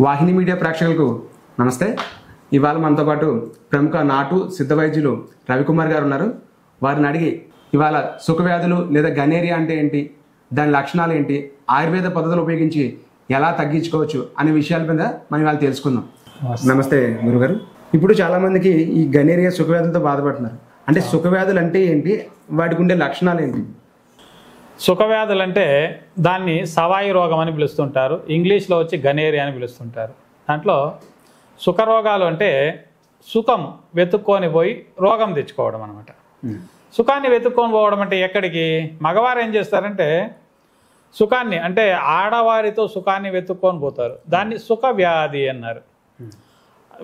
వాహిని media ప్రేక్షకులకు నమస్తే. ఇవాళ మనతో పాటు ప్రముఖ నాటు సిద్ధ వైద్యులు రవికుమార్ గారు ఉన్నారు. వారిని అడిగి ఇవాళ సుఖవ్యాధులు లేదా గనేరియా అంటే ఏంటి, దాని లక్షణాలు ఏంటి, ఆయుర్వేద పద్ధతులు ఉపయోగించి ఎలా తగ్గించుకోవచ్చు అనే విషయాల మీద మనం ఇవాళ తెలుసుకుందాం. నమస్తే గురుగారు. ఇప్పుడు చాలామందికి ఈ గనేరియా సుఖవ్యాధులతో బాధపడుతున్నారు. అంటే సుఖవ్యాధులు అంటే ఏంటి, వాటికి ఉండే లక్షణాలు ఏంటి? సుఖవ్యాధులు అంటే దాన్ని సవాయి రోగం అని పిలుస్తుంటారు, ఇంగ్లీష్లో వచ్చి గనేరియా అని పిలుస్తుంటారు. దాంట్లో సుఖరోగాలు అంటే సుఖం వెతుక్కొని పోయి రోగం తెచ్చుకోవడం అనమాట. సుఖాన్ని వెతుక్కొని పోవడం అంటే ఎక్కడికి? మగవారు ఏం చేస్తారంటే సుఖాన్ని అంటే ఆడవారితో సుఖాన్ని వెతుక్కొని పోతారు, దాన్ని సుఖ వ్యాధి అన్నారు.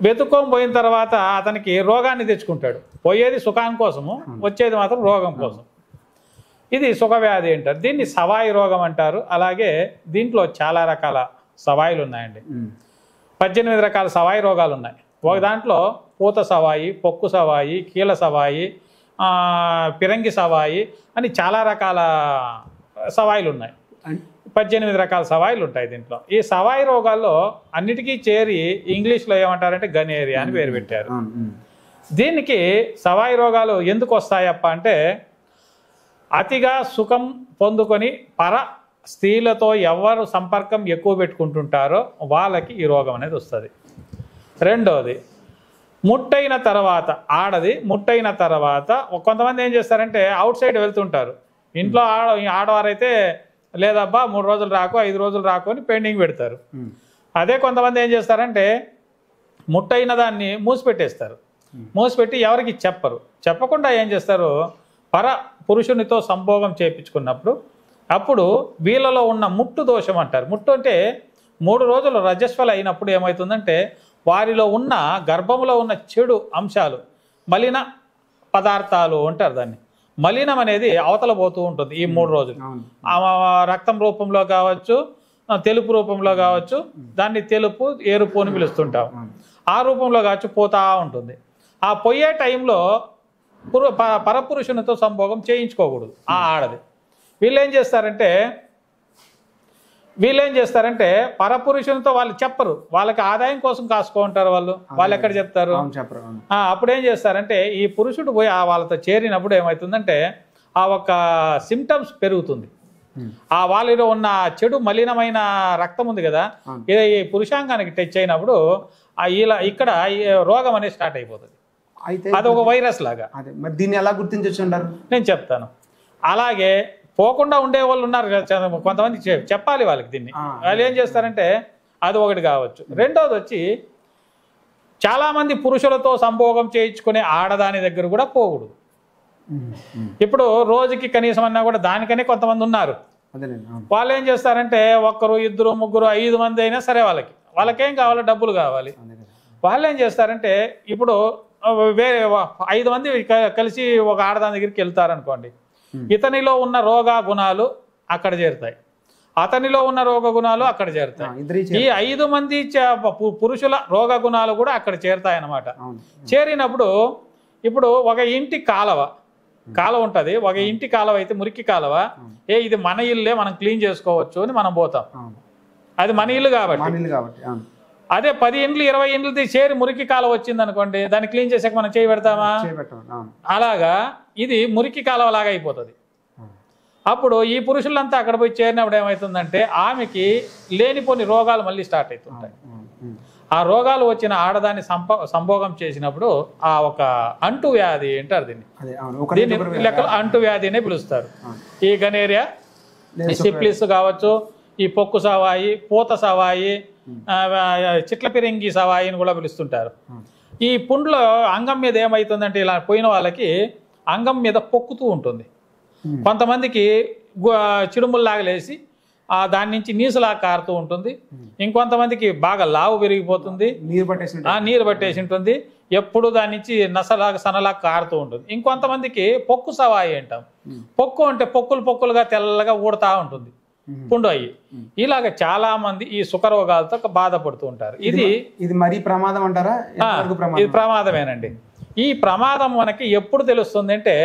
వెతుక్కొని పోయిన తర్వాత అతనికి రోగాన్ని తెచ్చుకుంటాడు. పోయేది సుఖాని కోసము, వచ్చేది మాత్రం రోగం కోసం. ఇది సుఖవ్యాధి అంటారు. దీన్ని సవాయి రోగం అంటారు. అలాగే దీంట్లో చాలా రకాల సవాయిలు ఉన్నాయండి. 18 రకాల సవాయి రోగాలు ఉన్నాయి. ఒక దాంట్లో పూత సవాయి, పొక్కు సవాయి, కీళ్ళ సవాయి, పిరంగి సవాయి అని చాలా రకాల సవాయిలు ఉన్నాయి. 18 రకాల సవాయిలు ఉంటాయి దీంట్లో. ఈ సవాయి రోగాల్లో అన్నిటికీ చేరి ఇంగ్లీష్లో ఏమంటారంటే గనేరియా అని పేరు పెట్టారు. దీనికి సవాయి రోగాలు ఎందుకు వస్తాయప్ప అంటే అతిగా సుఖం పొందుకొని పర స్త్రీలతో ఎవరు సంపర్కం ఎక్కువ పెట్టుకుంటుంటారో వాళ్ళకి ఈ రోగం అనేది వస్తుంది. రెండోది, ముట్టైన తర్వాత ఆడది ముట్టైన తర్వాత కొంతమంది ఏం చేస్తారంటే అవుట్ సైడ్ వెళ్తుంటారు. ఇంట్లో ఆడవారైతే లేదబ్బా 3 రోజులు రాకు 5 రోజులు రాకు అని పెండింగ్ పెడతారు. అదే కొంతమంది ఏం చేస్తారంటే ముట్టైన దాన్ని మూసిపెట్టేస్తారు. మూసిపెట్టి ఎవరికి చెప్పరు. చెప్పకుండా ఏం చేస్తారు, పర పురుషునితో సంభోగం చేయించుకున్నప్పుడు అప్పుడు వీళ్ళలో ఉన్న ముట్టు దోషం అంటారు. ముట్టు అంటే 3 రోజులు రజస్వల అయినప్పుడు ఏమవుతుందంటే వారిలో ఉన్న గర్భంలో ఉన్న చెడు అంశాలు, మలిన పదార్థాలు అంటారు దాన్ని. మలినం అనేది అవతల పోతూ ఉంటుంది ఈ 3 రోజులు. రక్తం రూపంలో కావచ్చు, తెలుపు రూపంలో కావచ్చు, దాన్ని తెలుపు ఎరుపు అని పిలుస్తుంటాం. ఆ రూపంలో కావచ్చు పోతా ఉంటుంది. ఆ పోయే టైంలో పరపురుషునితో సంభోగం చేయించుకోకూడదు ఆ ఆడది. వీళ్ళు ఏం చేస్తారంటే పరపురుషునితో వాళ్ళు చెప్పరు. వాళ్ళకి ఆదాయం కోసం కాసుకుంటారు. వాళ్ళు ఎక్కడ చెప్తారు? అప్పుడు ఏం చేస్తారంటే ఈ పురుషుడు పోయి వాళ్ళతో చేరినప్పుడు ఏమవుతుందంటే ఆ ఒక సిమ్టమ్స్ పెరుగుతుంది. ఆ వాళ్ళలో ఉన్న చెడు మలినమైన రక్తం ఉంది కదా, ఈ పురుషాంగానికి టచ్ అయినప్పుడు ఇక్కడ రోగం అనేది స్టార్ట్ అయిపోతుంది. అది ఒక వైరస్ లాగా. దీన్ని ఎలా గుర్తించవచ్చు అంటారు? నేను చెప్తాను. అలాగే పోకుండా ఉండే వాళ్ళు ఉన్నారు కదా, కొంతమంది చెప్పాలి వాళ్ళకి. దీన్ని వాళ్ళు ఏం చేస్తారంటే అది ఒకటి కావచ్చు. రెండోది వచ్చి చాలామంది పురుషులతో సంభోగం చేయించుకునే ఆడదాని దగ్గర కూడా పోకూడదు. ఇప్పుడు రోజుకి కనీసం అన్నా కూడా దానికనే కొంతమంది ఉన్నారు. వాళ్ళు ఏం చేస్తారంటే 1, 2, 3, 5 మంది అయినా సరే వాళ్ళకేం కావాలి, డబ్బులు కావాలి. వాళ్ళు ఏం చేస్తారంటే ఇప్పుడు వేరే 5 మంది కలిసి ఒక ఆడదాని దగ్గరికి వెళ్తారనుకోండి. ఇతనిలో ఉన్న రోగ గుణాలు అక్కడ చేరుతాయి, అతనిలో ఉన్న రోగ గుణాలు అక్కడ చేరుతాయి. ఈ 5 మంది పురుషుల రోగ గుణాలు కూడా అక్కడ చేరుతాయి అన్నమాట. చేరినప్పుడు ఇప్పుడు ఒక ఇంటి కాలువ ఉంటుంది. ఒక ఇంటి కాలువ అయితే మురికి కాలువ, ఇది మన ఇల్లే, మనం క్లీన్ చేసుకోవచ్చు అని మనం పోతాం. అది మన ఇల్లు కాబట్టి. అదే 10 ఇండ్లు 20 ఇండ్లు చేరి మురికి కాలువ వచ్చింది అనుకోండి, దాన్ని క్లీన్ చేసాక మనం చేయి పెడతామా? అలాగా ఇది మురికి కాలువ లాగా అయిపోతుంది. అప్పుడు ఈ పురుషులంతా అక్కడ పోయి చేరినప్పుడు ఏమవుతుందంటే ఆమెకి లేనిపోని రోగాలు మళ్ళీ స్టార్ట్ అవుతుంటాయి. ఆ రోగాలు వచ్చిన ఆడదాన్ని సంభోగం చేసినప్పుడు ఆ ఒక అంటు వ్యాధి అంటారు దీన్ని లెక్కలో అంటు వ్యాధి అనే పిలుస్తారు. ఈ గనేరియా, సిప్లిస్ కావచ్చు, ఈ పొక్కు సవాయి, పూత సవాయి, చిట్ల పిరింగి సవాయి అని కూడా పిలుస్తుంటారు. ఈ పుండ్లో అంగం మీద ఏమవుతుందంటే ఇలా పోయిన వాళ్ళకి అంగం మీద పొక్కుతూ ఉంటుంది. కొంతమందికి చిడుముల్లాగా లేసి దాని నుంచి నీసులాగా కారుతూ ఉంటుంది. ఇంకొంతమందికి బాగా లావు పెరిగిపోతుంది, నీరు పట్టేసి ఉంటుంది. ఎప్పుడు దాని నుంచి నసలాగా సనలాగా కారుతూ ఉంటుంది. ఇంకొంతమందికి పొక్కు సవాయి అంటాం. పొక్కు అంటే పొక్కులుగా తెల్లగా ఊడతా ఉంటుంది పుండు అయ్యి. ఇలాగ చాలా మంది ఈ సుఖరోగాలతో బాధపడుతూ ఉంటారు. ఇది మరీ ప్రమాదం అంటారా? ఇది ప్రమాదమేనండి. ఈ ప్రమాదం మనకి ఎప్పుడు తెలుస్తుంది అంటే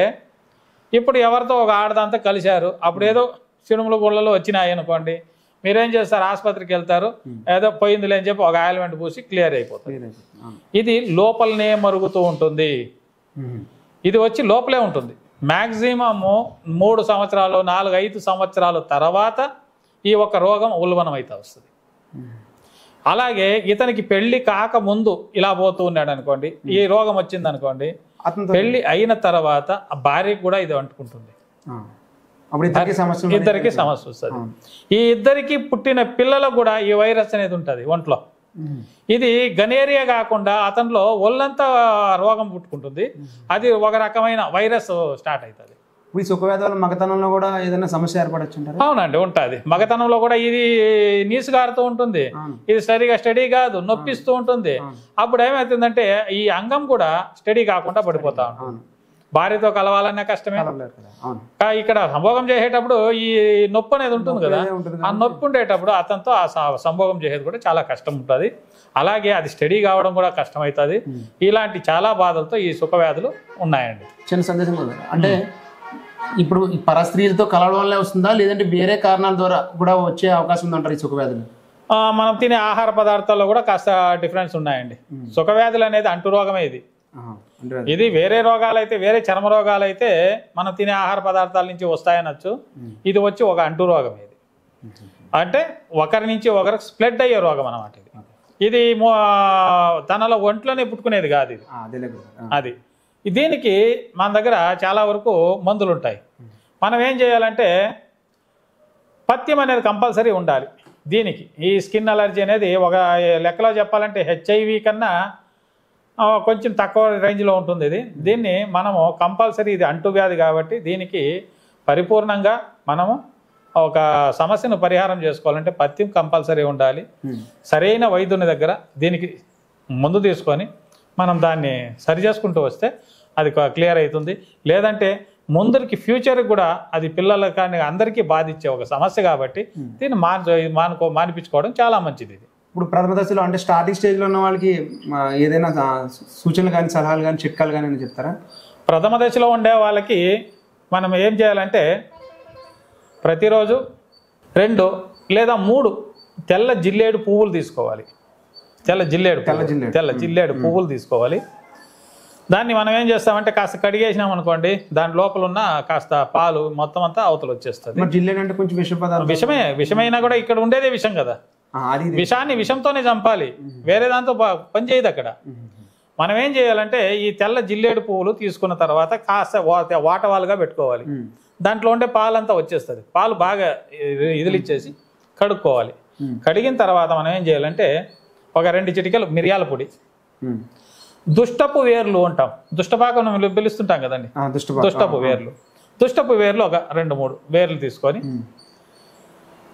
ఇప్పుడు ఎవరితో ఒక ఆడదంతా కలిశారు, అప్పుడు ఏదో చిడుముల గుళ్ళలో వచ్చినాయి అనుకోండి, మీరేం చేస్తారు, ఆసుపత్రికి వెళ్తారు, ఏదో పోయిందిలే అని చెప్పి ఒక ఆయిల్మెంట్ పూసి క్లియర్ అయిపోతుంది. ఇది లోపలనే మరుగుతూ ఉంటుంది. ఇది వచ్చి లోపలే ఉంటుంది. మ్యాక్సిమము 3 సంవత్సరాలు 4-5 సంవత్సరాల తర్వాత ఈ ఒక రోగం ఉల్బణం అయితే వస్తుంది. అలాగే ఇతనికి పెళ్లి కాకముందు ఇలా పోతూ ఉన్నాడు అనుకోండి, ఈ రోగం వచ్చింది అనుకోండి, పెళ్లి అయిన తర్వాత ఆ భార్యకి కూడా ఇది అంటుకుంటుంది. ఇద్దరికి సమస్య వస్తుంది. ఈ ఇద్దరికి పుట్టిన పిల్లలకు కూడా ఈ వైరస్ అనేది ఉంటుంది ఒంట్లో. ఇది గనేరియా కాకుండా అతనిలో ఒళ్ళంతా రోగం పుట్టుకుంటుంది. అది ఒక రకమైన వైరస్ స్టార్ట్ అవుతుంది. ఈ సుఖవ్యాధి వల్ల మగతనంలో కూడా ఏదైనా సమస్య ఏర్పడచ్చు అంటారు? అవునండి, ఉంటుంది. మగతనంలో కూడా ఇది నీసు గారుతూ ఉంటుంది, ఇది స్టడీ కాదు, నొప్పిస్తూ ఉంటుంది. అప్పుడు ఏమవుతుందంటే ఈ అంగం కూడా స్టడీ కాకుండా పడిపోతా ఉంటుంది. భార్యతో కలవాలన్నా కష్టమే. ఇక్కడ సంభోగం చేసేటప్పుడు ఈ నొప్పి అనేది ఉంటుంది కదా, ఆ నొప్పి ఉండేటప్పుడు అతనితో ఆ సంభోగం చేసేది కూడా చాలా కష్టం ఉంటుంది. అలాగే అది స్టడీ కావడం కూడా కష్టమవుతుంది. ఇలాంటి చాలా బాధలతో ఈ సుఖవ్యాధులు ఉన్నాయండి. చిన్న సందేశం అంటే ఇప్పుడు పరస్త్రీలతో కలవడం వల్లే వస్తుందా, లేదంటే వేరే కారణాల ద్వారా కూడా వచ్చే అవకాశం ఉందంటారు ఈ సుఖవ్యాధులు? మనం తినే ఆహార పదార్థాల్లో కూడా కాస్త డిఫరెన్స్ ఉన్నాయండి. సుఖవ్యాధులు అనేది అంటురోగమే. ఇది వేరే రోగాలు అయితే, వేరే చర్మ రోగాలు అయితే మనం తినే ఆహార పదార్థాల నుంచి వస్తాయనొచ్చు. ఇది వచ్చి ఒక అంటురోగం. ఇది అంటే ఒకరి నుంచి ఒకరికి స్ప్రెడ్ అయ్యే రోగం అన్నమాట. ఇది తనలో ఒంట్లోనే పుట్టుకునేది కాదు. ఇది అది దీనికి మన దగ్గర చాలా వరకు మందులు ఉంటాయి. మనం ఏం చేయాలంటే పథ్యం అనేది కంపల్సరీ ఉండాలి. దీనికి ఈ స్కిన్ అలర్జీ అనేది ఒక లెక్కలో చెప్పాలంటే హెచ్ఐవి కన్నా కొంచెం తక్కువ రేంజ్లో ఉంటుంది. దీన్ని మనము కంపల్సరీ, ఇది అంటువ్యాధి కాబట్టి దీనికి పరిపూర్ణంగా మనము ఒక సమస్యను పరిహారం చేసుకోవాలంటే పథ్యం కంపల్సరీ ఉండాలి. సరైన వైద్యుని దగ్గర దీనికి ముందు తీసుకొని మనం దాన్ని సరి చేసుకుంటూ వస్తే అది క్లియర్ అవుతుంది. లేదంటే ముందరికి ఫ్యూచర్కి కూడా అది పిల్లలకు కానీ అందరికీ బాధించే ఒక సమస్య కాబట్టి దీన్ని మానిపించుకోవడం చాలా మంచిది. ఇది ఇప్పుడు ప్రథమ దశలో అంటే స్టార్టింగ్ స్టేజ్లో ఉన్న వాళ్ళకి ఏదైనా సూచనలు కానీ సలహాలు కానీ చిట్కాలు కానీ చెప్తారా? ప్రథమ దశలో ఉండే వాళ్ళకి మనం ఏం చేయాలంటే ప్రతిరోజు 2 లేదా 3 తెల్ల జిల్లేడు పువ్వులు తీసుకోవాలి. తెల్ల జిల్లేడు పువ్వులు తీసుకోవాలి. దాన్ని మనం ఏం చేస్తామంటే కాస్త కడిగేసినాం అనుకోండి, దాని లోపల ఉన్న కాస్త పాలు మొత్తం అంతా అవతల వచ్చేస్తుంది. జిల్లేడు అంటే కొంచెం విషమైనా కూడా ఇక్కడ ఉండేదే విషం కదా. విషాన్ని విషంతోనే చంపాలి, వేరే దాంతో పని చేయదు అక్కడ. మనం ఏం చేయాలంటే ఈ తెల్ల జిల్లేడు పువ్వులు తీసుకున్న తర్వాత కాస్త వాటవాలుగా పెట్టుకోవాలి. దాంట్లో ఉండే పాలంతా వచ్చేస్తుంది. పాలు బాగా ఇదిలిచ్చేసి కడుక్కోవాలి. కడిగిన తర్వాత మనం ఏం చేయాలంటే ఒక 2 చిటికెలు మిరియాల పొడి, దుష్టపు వేర్లు అంటాం, దుష్టపాకం పిలుస్తుంటాం కదండి, దుష్టపు వేర్లు ఒక 2-3 వేర్లు తీసుకొని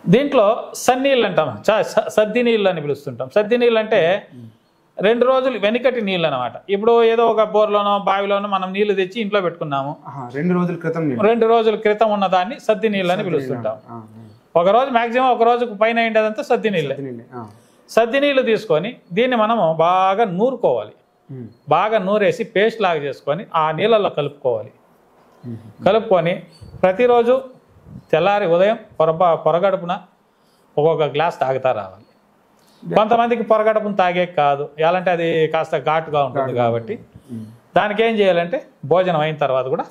దీంట్లో సన్నీళ్ళు అంటాం, సద్ది నీళ్ళు అని పిలుస్తుంటాం. సద్ది నీళ్ళు అంటే 2 రోజులు వెనుకటి నీళ్ళు అనమాట. ఇప్పుడు ఏదో ఒక బోర్లోనో బావిలోనో మనం నీళ్లు తెచ్చి ఇంట్లో పెట్టుకున్నాము, 2 రోజుల క్రితం ఉన్న దాన్ని సద్ది నీళ్ళు అని పిలుస్తుంటాం. ఒక రోజు మ్యాక్సిమం ఒక రోజుకు పైన అయిందంతా సద్ది నీళ్ళే. సద్ది నీళ్ళు తీసుకొని దీన్ని మనము బాగా నూరుకోవాలి. బాగా నూరేసి పేస్ట్ లాగా చేసుకొని ఆ నీళ్ళల్లో కలుపుకోవాలి. కలుపుకొని ప్రతిరోజు తెల్లారి ఉదయం పొరగడుపున ఒక్కొక్క గ్లాస్ తాగుతా రావాలి. కొంతమందికి పొరగడుపున తాగే కాదు, ఎలాంటి అది కాస్త ఘాటుగా ఉంటుంది కాబట్టి దానికి ఏం చేయాలంటే భోజనం అయిన తర్వాత కూడా,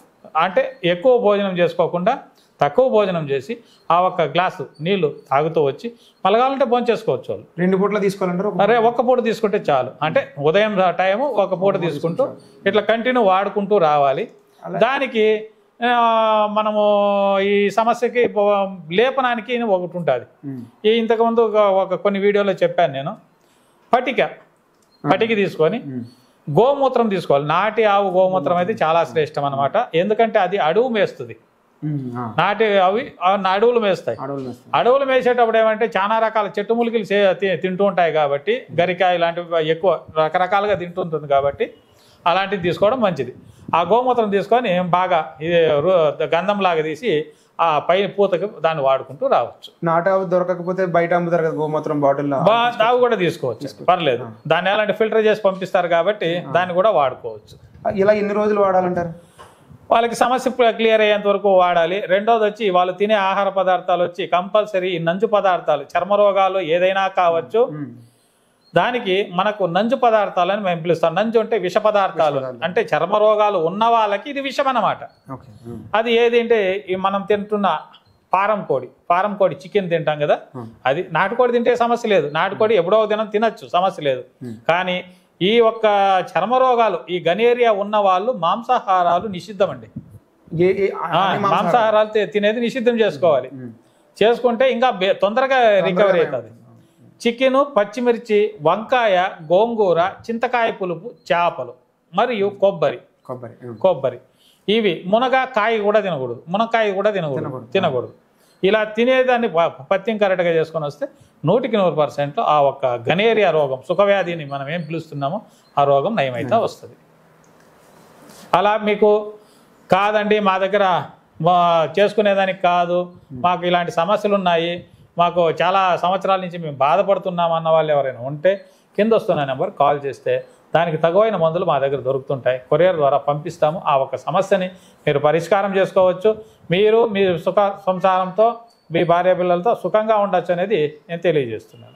అంటే ఎక్కువ భోజనం చేసుకోకుండా తక్కువ భోజనం చేసి ఆ ఒక్క గ్లాసు నీళ్లు తాగుతూ వచ్చి మళ్ళీ భోంచేసుకోవచ్చు. వాళ్ళు 2 పూటలు తీసుకోవాలంటారు? అరే 1 పూట తీసుకుంటే చాలు. అంటే ఉదయం టైము 1 పూట తీసుకుంటూ ఇట్లా కంటిన్యూ వాడుకుంటూ రావాలి. దానికి మనము ఈ సమస్యకి లేపనానికి ఒకటి ఉంటుంది. ఇంతకుముందు కొన్ని వీడియోలో చెప్పాను నేను. పటిక తీసుకొని గోమూత్రం తీసుకోవాలి. నాటి ఆవు గోమూత్రం అయితే చాలా శ్రేష్టం అనమాట. ఎందుకంటే అది అడుగు మేస్తుంది. అడవులు మేస్తాయి. అడవులు మేసేటప్పుడు ఏమంటే చాలా రకాల చెట్టు మూలికలు తింటూ ఉంటాయి కాబట్టి, గరికాయ ఇలాంటివి ఎక్కువ రకరకాలుగా తింటుంటుంది కాబట్టి అలాంటివి తీసుకోవడం మంచిది. ఆ గోమూత్రం తీసుకొని బాగా గంధంలాగా తీసి ఆ పై పూతకి దాన్ని వాడుకుంటూ రావచ్చు. నాటావు దొరకకపోతే బయట అమ్ముతారు కదా గోమూత్రం బాటిల్, దావు కూడా తీసుకోవచ్చు, పర్లేదు. దాన్ని ఎలాంటి ఫిల్టర్ చేసి పంపిస్తారు కాబట్టి దాన్ని కూడా వాడుకోవచ్చు. ఇలా ఎన్ని రోజులు వాడాలంటారు? వాళ్ళకి సమస్య క్లియర్ అయ్యేంత వరకు వాడాలి. రెండోది వచ్చి వాళ్ళు తినే ఆహార పదార్థాలు వచ్చి కంపల్సరీ నంజు పదార్థాలు, చర్మ రోగాలు ఏదైనా కావచ్చు, దానికి మనకు నంజు పదార్థాలని మేము పిలుస్తాం. నంజు అంటే విష పదార్థాలు, అంటే చర్మ రోగాలు ఉన్న వాళ్ళకి ఇది విషం అన్నమాట. అది ఏది అంటే మనం తింటున్న పారం కోడి చికెన్ తింటాం కదా, అది నాటుకోడి తింటే సమస్య లేదు, నాటుకోడి ఎప్పుడో దినం తినచ్చు, సమస్య లేదు. కానీ ఈ ఒక్క చర్మ రోగాలు, ఈ గనేరియా ఉన్న వాళ్ళు మాంసాహారాలు నిషిద్ధం అండి. మాంసాహారాలు తినేది నిషిద్ధం చేసుకోవాలి. చేసుకుంటే ఇంకా తొందరగా రికవరీ అవుతుంది. చికెను, పచ్చిమిర్చి, వంకాయ, గోంగూర, చింతకాయ పులుపు, చేపలు మరియు కొబ్బరి ఇవి. మునగాకాయ కూడా తినకూడదు, మునక్కాయ కూడా తినకూడదు. ఇలా తినేదాన్ని పత్యం కరెక్ట్గా చేసుకొని వస్తే 100% ఆ ఒక్క గనేరియా రోగం, సుఖవ్యాధిని మనం ఏం పిలుస్తున్నామో ఆ రోగం నయమైతే వస్తుంది. అలా మీకు కాదండి మా దగ్గర చేసుకునేదానికి కాదు, మాకు ఇలాంటి సమస్యలు ఉన్నాయి, మాకు చాలా సంవత్సరాల నుంచి మేము బాధపడుతున్నాం అన్న వాళ్ళు ఎవరైనా ఉంటే కింద వస్తున్న నెంబర్ కాల్ చేస్తే దానికి తగువైన మందులు మా దగ్గర దొరుకుతుంటాయి. కొరియర్ ద్వారా పంపిస్తాము. ఆ ఒక్క సమస్యని మీరు పరిష్కారం చేసుకోవచ్చు. మీరు మీ సుఖ సంసారంతో, మీ భార్య పిల్లలతో సుఖంగా ఉండొచ్చు అనేది నేను తెలియజేస్తున్నాను.